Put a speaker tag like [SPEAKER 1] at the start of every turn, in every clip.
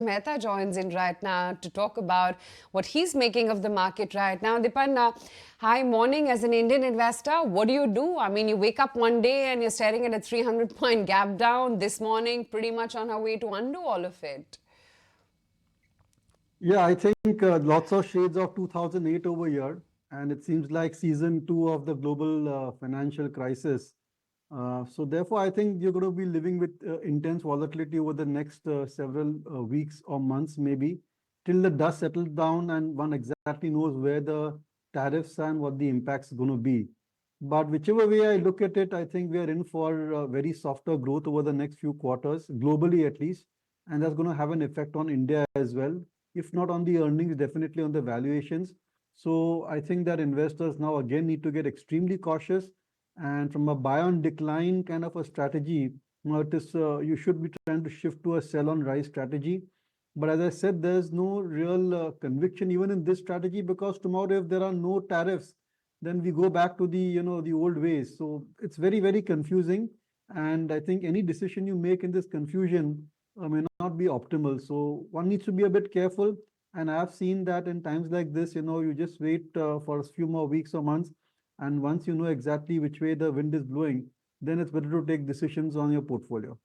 [SPEAKER 1] Mehta joins in right now to talk about what he's making of the market right now. Dipan, hi, morning. As an Indian investor, what do you do? I mean, you wake up one day and you're staring at a 300-point gap down. This morning, pretty much on our way to undo all of it.
[SPEAKER 2] Yeah, I think lots of shades of 2008 over here, and it seems like season two of the global financial crisis. So therefore, I think you're going to be living with intense volatility over the next several weeks or months, maybe, till the dust settles down and one exactly knows where the tariffs and what the impact's going to be. But whichever way I look at it, I think we are in for very softer growth over the next few quarters, globally at least, and that's going to have an effect on India as well, if not on the earnings, definitely on the valuations. So I think that investors now again need to get extremely cautious. And from a buy on decline kind of a strategy, you should be trying to shift to a sell on rise strategy. But as I said, there's no real conviction even in this strategy, because tomorrow, if there are no tariffs, then we go back to the old ways. So it's very, very confusing. And I think any decision you make in this confusion may not be optimal. So one needs to be a bit careful. And I've seen that in times like this, you just wait for a few more weeks or months. And once you know exactly which way the wind is blowing, then it's better to take decisions on your portfolio.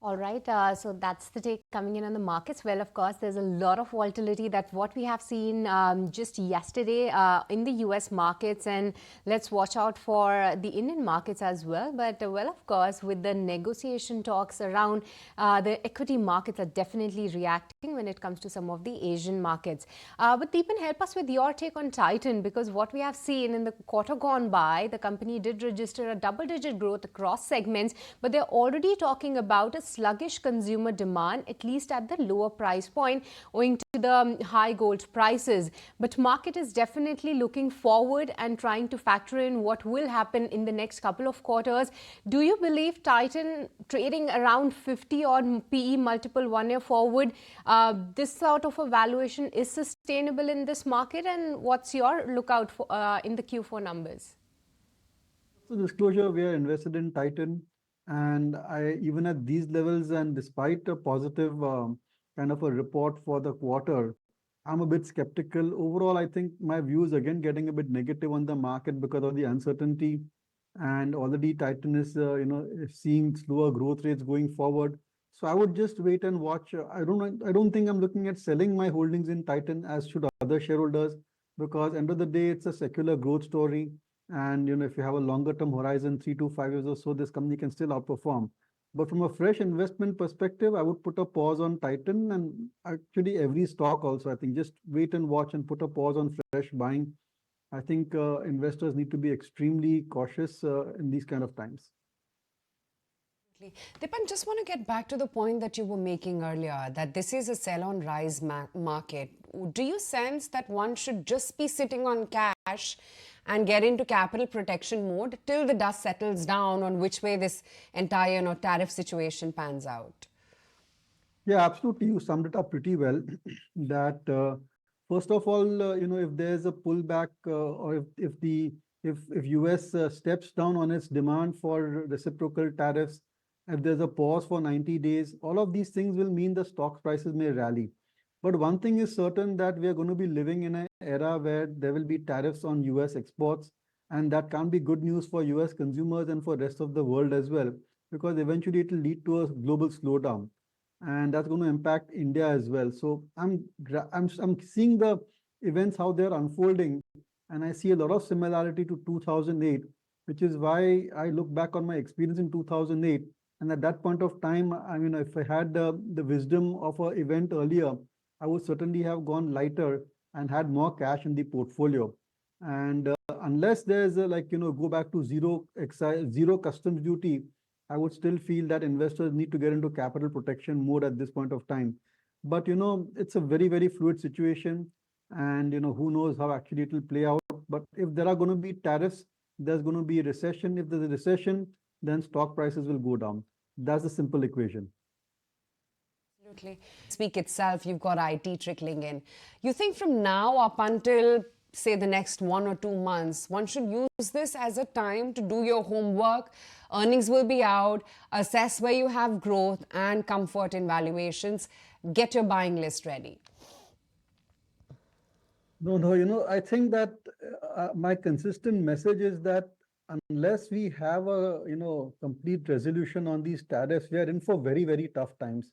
[SPEAKER 3] All right, so that's the take coming in on the markets. Well, of course, there's a lot of volatility. That's what we have seen just yesterday in the US markets, and let's watch out for the Indian markets as well. But, well, of course, with the negotiation talks around, the equity markets are definitely reacting when it comes to some of the Asian markets. But Deepan, help us with your take on Titan, because what we have seen in the quarter gone by, the company did register a double-digit growth across segments, but they're already talking about a sluggish consumer demand, at least at the lower price point, owing to the high gold prices. But market is definitely looking forward and trying to factor in what will happen in the next couple of quarters. Do you believe Titan trading around 50 odd PE multiple 1 year forward, this sort of a valuation is sustainable in this market? And what's your lookout for in the Q4 numbers?
[SPEAKER 2] So disclosure, we are invested in Titan, and I even at these levels and despite a positive kind of a report for the quarter, I'm a bit skeptical. Overall, I think my view is again getting a bit negative on the market because of the uncertainty, and already Titan is seeing slower growth rates going forward. So I would just wait and watch. I don't think I'm looking at selling my holdings in Titan, as should other shareholders, because end of the day it's a secular growth story. And if you have a longer term horizon, 3 to 5 years or so, this company can still outperform. But from a fresh investment perspective, I would put a pause on Titan, and actually every stock also. I think just wait and watch and put a pause on fresh buying. I think investors need to be extremely cautious in these kind of times.
[SPEAKER 1] Dipan, just want to get back to the point that you were making earlier, that this is a sell-on-rise market. Do you sense that one should just be sitting on cash and get into capital protection mode till the dust settles down on which way this entire tariff situation pans out?
[SPEAKER 2] Yeah, absolutely. You summed it up pretty well. That first of all, if there's a pullback or if US steps down on its demand for reciprocal tariffs, if there's a pause for 90 days, all of these things will mean the stock prices may rally. But one thing is certain, that we are going to be living in an era where there will be tariffs on US exports, and that can't be good news for US consumers and for rest of the world as well, because eventually it will lead to a global slowdown, and that's going to impact India as well. So I'm seeing the events how they're unfolding, and I see a lot of similarity to 2008, which is why I look back on my experience in 2008. And at that point of time, I mean, if I had the wisdom of an event earlier, I would certainly have gone lighter and had more cash in the portfolio. And unless there's go back to zero excise, zero customs duty, I would still feel that investors need to get into capital protection mode at this point of time. But it's a very, very fluid situation, and who knows how actually it will play out. But if there are going to be tariffs, there's going to be a recession. If there's a recession, then stock prices will go down. That's the simple equation.
[SPEAKER 1] Absolutely. Speak itself, you've got IT trickling in. You think from now up until say, the next 1 or 2 months, one should use this as a time to do your homework. Earnings will be out, assess where you have growth and comfort in valuations, get your buying list ready.
[SPEAKER 2] No, I think that my consistent message is that unless we have a, complete resolution on these tariffs, we are in for very, very tough times.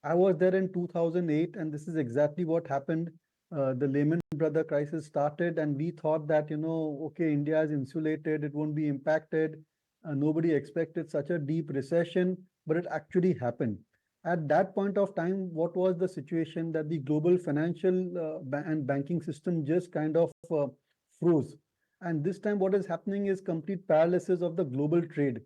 [SPEAKER 2] I was there in 2008, and this is exactly what happened. The Lehman Brothers crisis started, and we thought that, okay, India is insulated, it won't be impacted. Nobody expected such a deep recession, but it actually happened. At that point of time, what was the situation that the global financial and banking system just kind of froze. And this time, what is happening is complete paralysis of the global trade.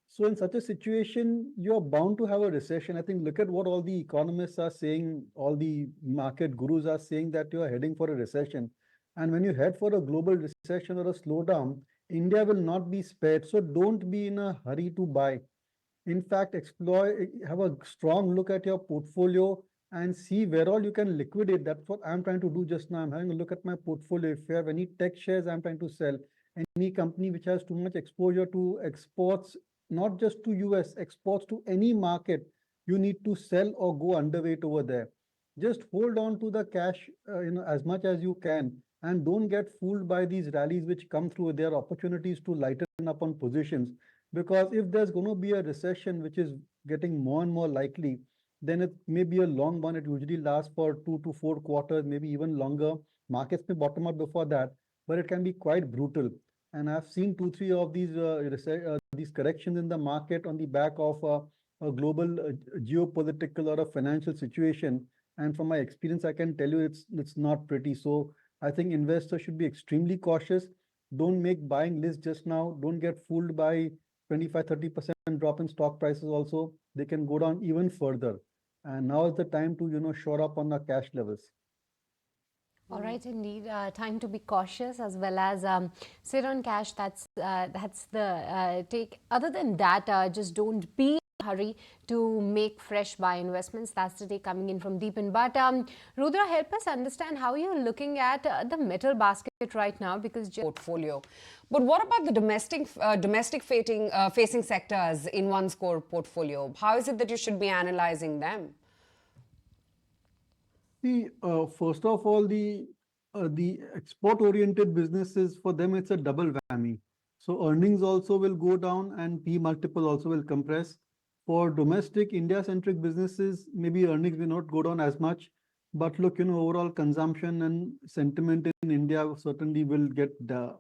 [SPEAKER 2] So in such a situation, you're bound to have a recession. I think look at what all the economists are saying, all the market gurus are saying that you are heading for a recession. And when you head for a global recession or a slowdown, India will not be spared. So don't be in a hurry to buy. In fact, have a strong look at your portfolio and see where all you can liquidate. That's what I'm trying to do just now. I'm having a look at my portfolio. If you have any tech shares, I'm trying to sell. Any company which has too much exposure to exports, not just to US, exports to any market, you need to sell or go underweight over there. Just hold on to the cash, as much as you can, and don't get fooled by these rallies which come through. There are opportunities to lighten up on positions. Because if there's going to be a recession, which is getting more and more likely, then it may be a long one. It usually lasts for 2 to 4 quarters, maybe even longer. Markets may bottom out before that, but it can be quite brutal. And I've seen 2, 3 of these corrections in the market on the back of a global geopolitical or a financial situation. And from my experience, I can tell you it's not pretty. So I think investors should be extremely cautious. Don't make buying lists just now. Don't get fooled by 25-30% drop in stock prices also. They can go down even further. And now is the time to, shore up on our cash levels.
[SPEAKER 3] All right, indeed. Time to be cautious as well as sit on cash. That's the take. Other than that, just don't be in a hurry to make fresh buy investments. That's the take coming in from Dipan. But Rudra, help us understand how you're looking at the metal basket right now, because
[SPEAKER 1] portfolio. But what about the domestic facing sectors in one's core portfolio? How is it that you should be analyzing them?
[SPEAKER 2] See, first of all, the export-oriented businesses, for them, it's a double whammy. So earnings also will go down and P multiple also will compress. For domestic India-centric businesses, maybe earnings may not go down as much. But look, overall consumption and sentiment in India certainly will get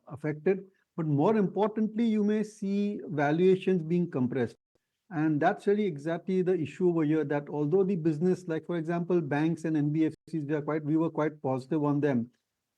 [SPEAKER 2] affected. But more importantly, you may see valuations being compressed. And that's really exactly the issue over here, that although the business, like for example, banks and NBFCs, we were quite positive on them.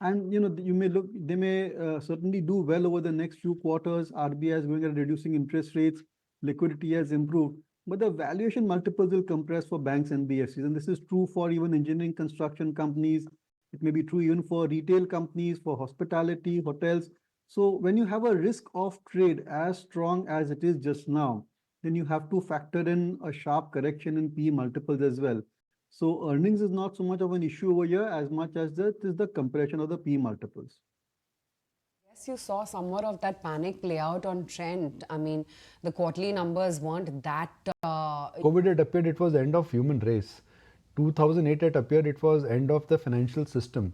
[SPEAKER 2] And they may certainly do well over the next few quarters. RBI is going at reducing interest rates, liquidity has improved, but the valuation multiples will compress for banks and NBFCs. And this is true for even engineering construction companies. It may be true even for retail companies, for hospitality, hotels. So when you have a risk of trade as strong as it is just now, then you have to factor in a sharp correction in P multiples as well. So earnings is not so much of an issue over here as much as it is the compression of the P multiples.
[SPEAKER 1] Yes, you saw somewhat of that panic play out on Trent. I mean, the quarterly numbers weren't that...
[SPEAKER 4] COVID had appeared, it was the end of human race. 2008 had appeared, it was end of the financial system.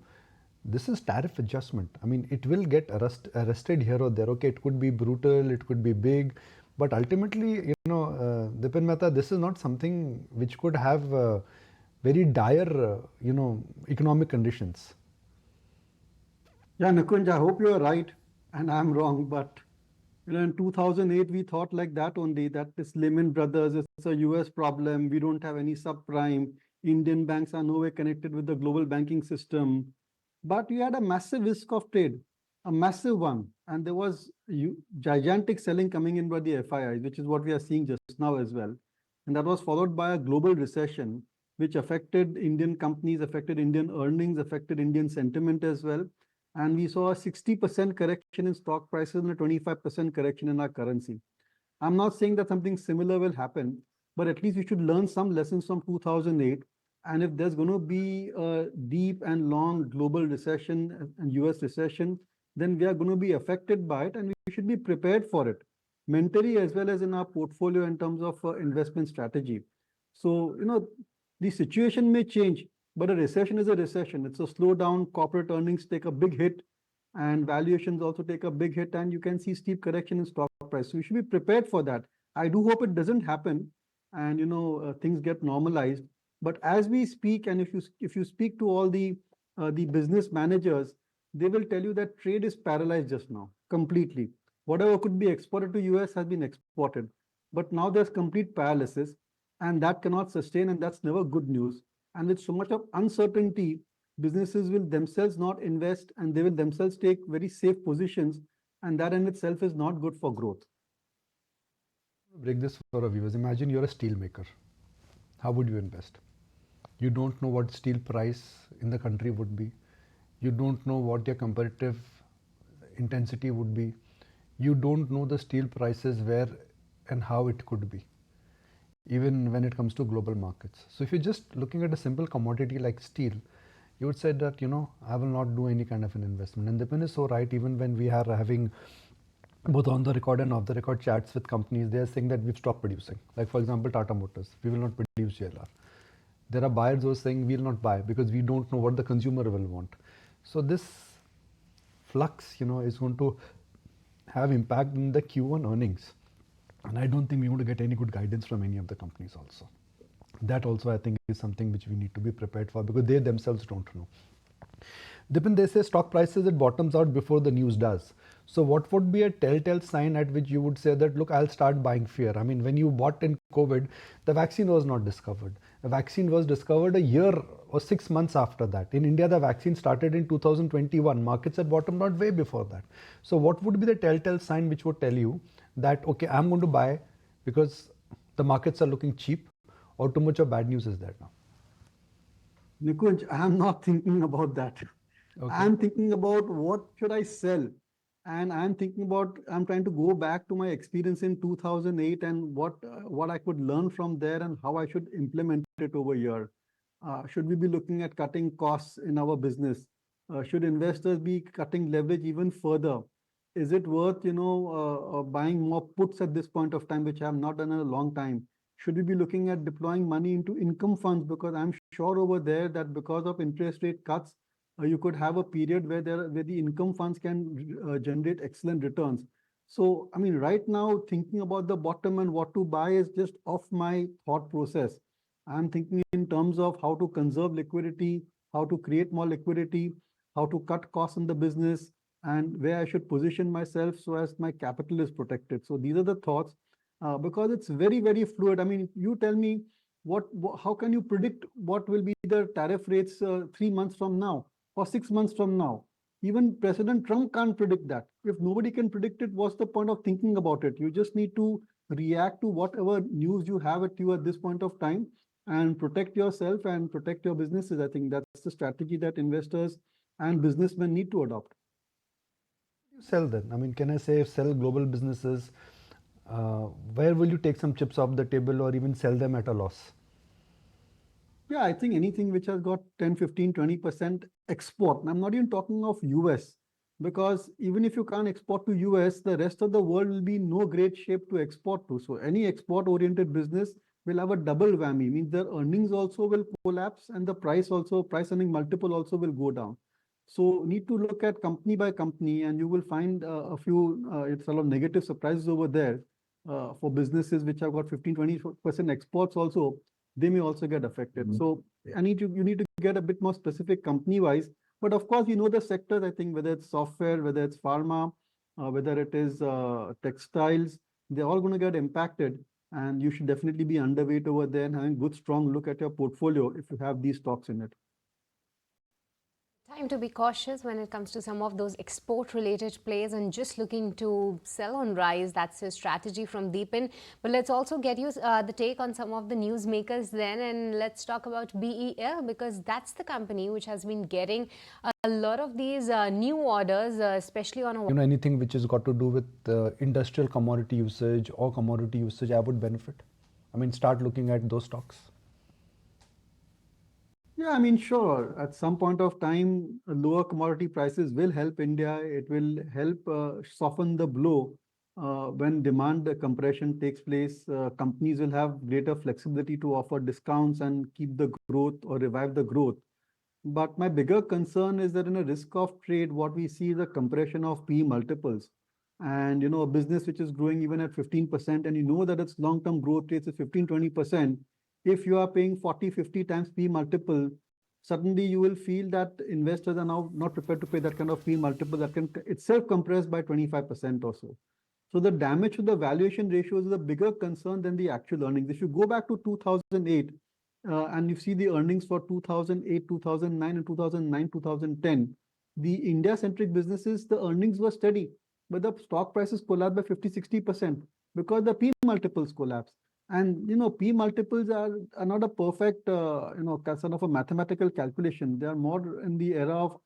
[SPEAKER 4] This is tariff adjustment. I mean, it will get arrested here or there. Okay, it could be brutal, it could be big. But ultimately, Dipan Mehta, this is not something which could have very dire, economic conditions.
[SPEAKER 2] Yeah, Nikunj, I hope you are right and I'm wrong. But in 2008, we thought like that only, that this Lehman Brothers, it's a US problem. We don't have any subprime. Indian banks are nowhere connected with the global banking system. But you had a massive risk of trade, a massive one. And there was gigantic selling coming in by the FIIs, which is what we are seeing just now as well. And that was followed by a global recession, which affected Indian companies, affected Indian earnings, affected Indian sentiment as well. And we saw a 60% correction in stock prices and a 25% correction in our currency. I'm not saying that something similar will happen, but at least we should learn some lessons from 2008. And if there's going to be a deep and long global recession and US recession, then we are going to be affected by it and we should be prepared for it mentally as well as in our portfolio in terms of investment strategy. So, the situation may change, but a recession is a recession. It's a slowdown. Corporate earnings take a big hit and valuations also take a big hit, and you can see steep correction in stock price. So we should be prepared for that. I do hope it doesn't happen and things get normalized. But as we speak, and if you speak to all the business managers, they will tell you that trade is paralyzed just now completely. Whatever could be exported to US has been exported, but now there's complete paralysis, and that cannot sustain, and that's never good news. And with so much of uncertainty, businesses will themselves not invest and they will themselves take very safe positions, and that in itself is not good for growth.
[SPEAKER 4] Break this for our viewers. Imagine you're a steel maker. How would you invest? You don't know what steel price in the country would be. You don't know what your competitive intensity would be. You don't know the steel prices where and how it could be, even when it comes to global markets. So if you're just looking at a simple commodity like steel, you would say that, I will not do any kind of an investment. And Dipan is so right. Even when we are having both on the record and off the record chats with companies, they are saying that we've stopped producing. Like for example, Tata Motors, we will not produce JLR. There are buyers who are saying we will not buy because we don't know what the consumer will want. So this flux, is going to have impact in the Q1 earnings. And I don't think we want to get any good guidance from any of the companies also. That also I think is something which we need to be prepared for because they themselves don't know. Dipan, they say stock prices, it bottoms out before the news does. So what would be a telltale sign at which you would say that, look, I'll start buying fear? I mean, when you bought in COVID, the vaccine was not discovered. The vaccine was discovered a year or 6 months after that. In India, the vaccine started in 2021. Markets had bottomed out way before that. So what would be the telltale sign which would tell you that, okay, I'm going to buy because the markets are looking cheap, or too much of bad news is there now?
[SPEAKER 2] Nikunj, I'm not thinking about that.
[SPEAKER 4] Okay.
[SPEAKER 2] I'm thinking about what should I sell? And I'm trying to go back to my experience in 2008 and what I could learn from there and how I should implement it over here. Should we be looking at cutting costs in our business? Should investors be cutting leverage even further? Is it worth, buying more puts at this point of time, which I have not done in a long time? Should we be looking at deploying money into income funds? Because I'm sure over there that because of interest rate cuts, you could have a period where the income funds can generate excellent returns. So, I mean, right now, thinking about the bottom and what to buy is just off my thought process. I'm thinking in terms of how to conserve liquidity, how to create more liquidity, how to cut costs in the business, and where I should position myself so as my capital is protected. So these are the thoughts because it's very, very fluid. I mean, you tell me how can you predict what will be the tariff rates 3 months from now or 6 months from now? Even President Trump can't predict that. If nobody can predict it, what's the point of thinking about it? You just need to react to whatever news you have at you at this point of time and protect yourself and protect your businesses. I think that's the strategy that investors and businessmen need to adopt.
[SPEAKER 4] You sell then? I mean, can I say sell global businesses? Where will you take some chips off the table or even sell them at a loss?
[SPEAKER 2] Yeah, I think anything which has got 10, 15, 20% export. And I'm not even talking of US, because even if you can't export to US, the rest of the world will be in no great shape to export to. So any export-oriented business will have a double whammy, means their earnings also will collapse and the price earning multiple also will go down. So need to look at company by company, and you will find a few it's a lot of negative surprises over there for businesses which have got 15, 20% exports also. They may also get affected. So you need to get a bit more specific company wise. But of course, the sectors, I think, whether it's software, whether it's pharma, whether it is textiles, they're all going to get impacted. And you should definitely be underweight over there and having good, strong look at your portfolio if you have these stocks in it.
[SPEAKER 3] Time to be cautious when it comes to some of those export-related plays and just looking to sell on rise. That's a strategy from Dipan. But let's also get you the take on some of the newsmakers then, and let's talk about BEL, because that's the company which has been getting a lot of these new orders, especially on a...
[SPEAKER 4] anything which has got to do with industrial commodity usage or commodity usage, I would benefit. I mean, start looking at those stocks.
[SPEAKER 2] Yeah, I mean, sure. At some point of time, lower commodity prices will help India. It will help soften the blow when demand compression takes place. Companies will have greater flexibility to offer discounts and keep the growth or revive the growth. But my bigger concern is that in a risk of trade, what we see is a compression of P multiples. And a business which is growing even at 15%, and you know that its long-term growth rates is 15-20%. If you are paying 40-50 times P multiple, suddenly you will feel that investors are now not prepared to pay that kind of P multiple that can itself compress by 25% or so. So the damage to the valuation ratios is a bigger concern than the actual earnings. If you go back to 2008, and you see the earnings for 2008, 2009, and 2009, 2010, the India-centric businesses, the earnings were steady, but the stock prices collapsed by 50-60% because the P multiples collapsed. And P multiples are not a perfect sort of a mathematical calculation. They are more in the era of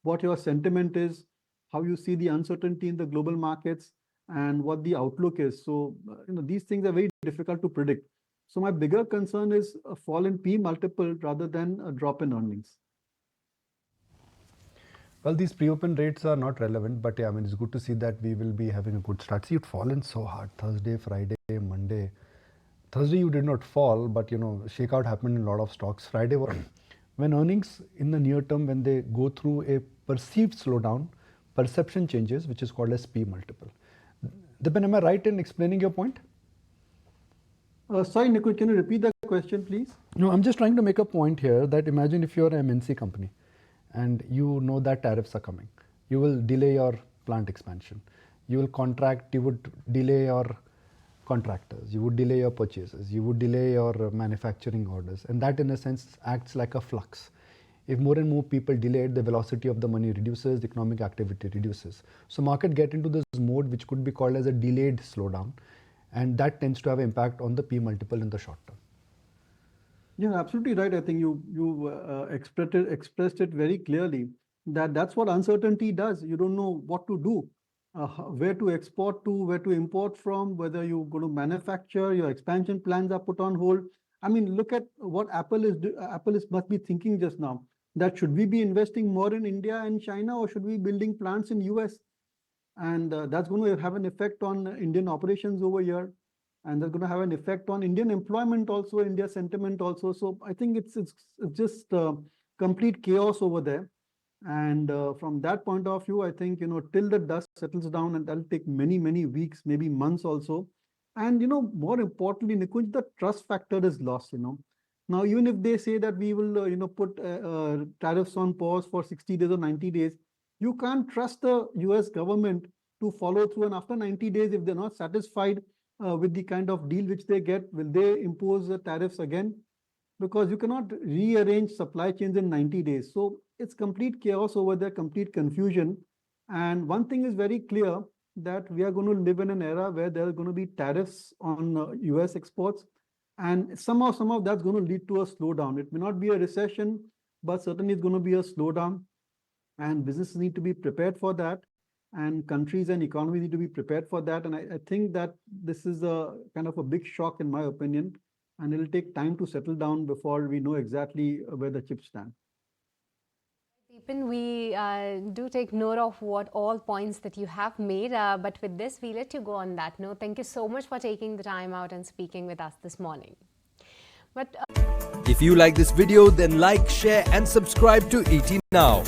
[SPEAKER 2] what your sentiment is, how you see the uncertainty in the global markets, and what the outlook is. So these things are very difficult to predict. So my bigger concern is a fall in P multiple rather than a drop in earnings.
[SPEAKER 4] Well, these pre-open rates are not relevant, but yeah, I mean, it's good to see that we will be having a good start. See, it's fallen so hard Thursday, Friday, Monday. Thursday you did not fall, but shakeout happened in a lot of stocks. Friday, when earnings in the near term, when they go through a perceived slowdown, perception changes, which is called as P multiple. Dipan, am I right in explaining your point?
[SPEAKER 2] Sorry, Nikhil, can you repeat that question, please?
[SPEAKER 4] No, I'm just trying to make a point here that imagine if you're an MNC company and you know that tariffs are coming. You will delay your plant expansion. You would delay your contractors. You would delay your purchases. You would delay your manufacturing orders. And that in a sense acts like a flux. If more and more people delay it, the velocity of the money reduces, the economic activity reduces. So market get into this mode which could be called as a delayed slowdown. And that tends to have impact on the P multiple in the short term.
[SPEAKER 2] Yeah, absolutely right. I think you expressed it very clearly that that's what uncertainty does. You don't know what to do, where to export to, where to import from, whether you're going to manufacture, your expansion plans are put on hold. I mean, look at what Apple must be thinking just now. That should we be investing more in India and China, or should we be building plants in US? And that's going to have an effect on Indian operations over here, and that's going to have an effect on Indian employment also, India sentiment also. So I think it's just complete chaos over there. And from that point of view, I think till the dust settles down, and that'll take many weeks, maybe months also. And more importantly, Nikunj, the trust factor is lost. Now even if they say that we will put tariffs on pause for 60 days or 90 days, you can't trust the US government to follow through. And after 90 days, if they're not satisfied with the kind of deal which they get, will they impose the tariffs again? Because you cannot rearrange supply chains in 90 days. So it's complete chaos over there, complete confusion. And one thing is very clear, that we are going to live in an era where there are going to be tariffs on US exports. And somehow that's going to lead to a slowdown. It may not be a recession, but certainly it's going to be a slowdown. And businesses need to be prepared for that, and countries and economies need to be prepared for that. And I think that this is a kind of a big shock in my opinion, and it'll take time to settle down before we know exactly where the chips stand.
[SPEAKER 3] Dipan, we do take note of what all points that you have made, but with this, we let you go on that note. Thank you so much for taking the time out and speaking with us this morning. But
[SPEAKER 5] if you like this video, then like, share and subscribe to ET Now.